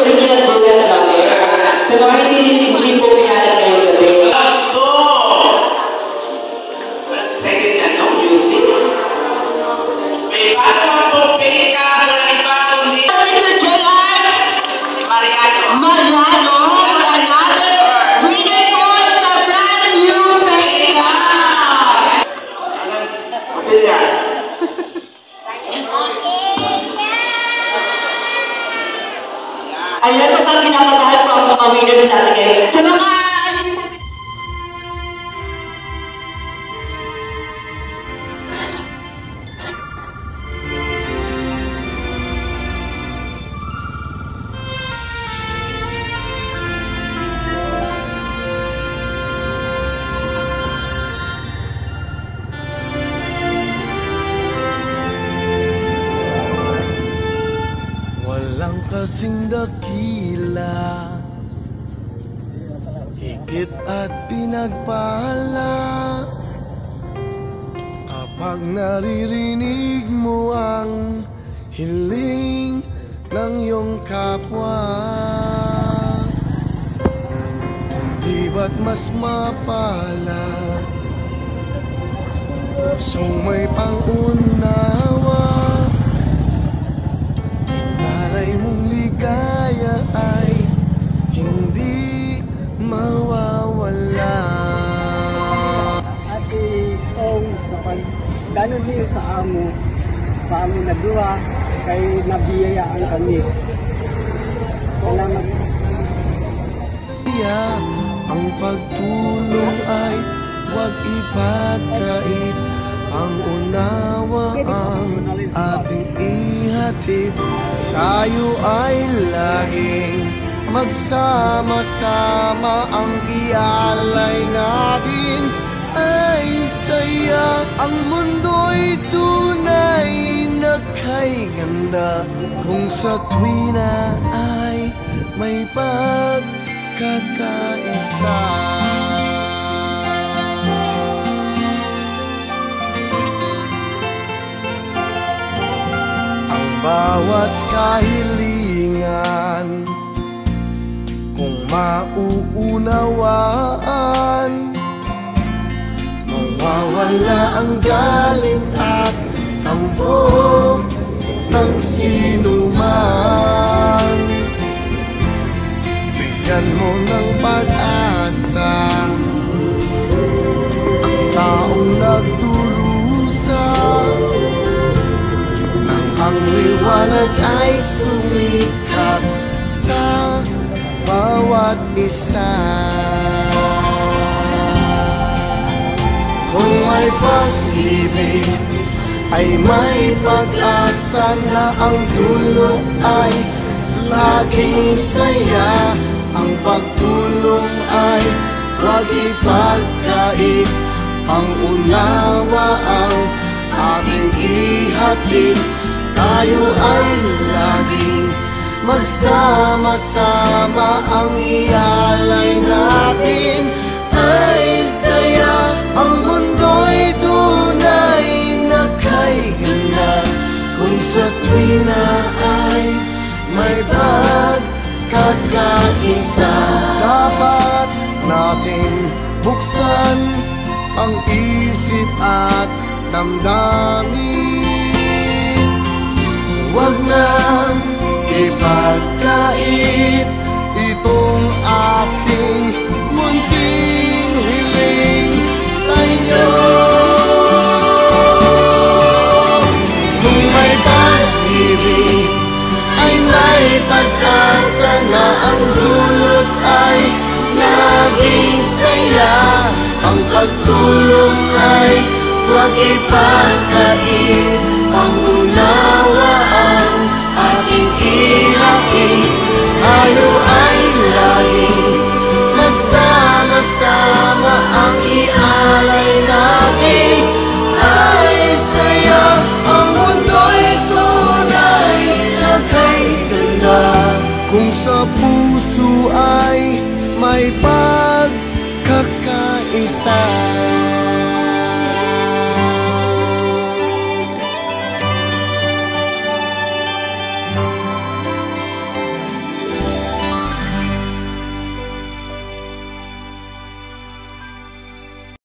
original bullet lover. Sa mga hindi po pinalala ngayong gabi. Excited ka, no? Music? May bago naman po, Pika, wala iba kundi Mr. J.R. Mariano, for another winner po sa brand new makeup. Kapilya. Ayan po pang kinakatahan po ang mga winners natin ngayon. Sa mga walang kasing dakila, higit at pinagpala kapag naririnig mo ang hiling ng iyong kapwa. Hindi ba't mas mapala pusong may pangunawa, alay mong ligaya ay hindi mawawala. Ate Ong, sa pagdanon niyo sa amo na duwa, kay nabiyayaan kami. Salamat. Ang pagtulong ay huwag ipagkait, ang unawa ang ating ihatid. Tayo ay laging magsama-sama, ang ialay natin ay saya. Ang mundo'y tunay na kay ganda kung sa tuwina ay may pagkakaisa. Bawat kahilingan kung mauunawaan, mawawala ang galit at tampo ng sinuman. Bigyan mo ng pag-asa ang taong nagdurusa, ang liwanag ay sumikat sa bawat isa. Kung may pag-ibig ay may pag-asa na ang dulot ay laging saya. Ang pagtulong ay huwag ipagkait, ang unawa ang aking ihatid. Tayo ay laging magsama-sama, ang ialay natin ay saya. Ang mundo'y tunay na kay ganda kung sa tuwina ay may pagkakaisa. Dapat natin buksan ang isip at damdamin, huwag nang ipagkait itong aking munting hiling sa inyo. Kung may pag-ibig ay may pag-asa na ang dulot ay laging saya. Ang pagtulong ay huwag ipagkait, ang unawa ang aking ihatid. Tayo ay laging magsama-sama, ang ialay natin ay saya. Ang mundo'y tunay na kay ganda kung sa puso ay may pagkakaisa.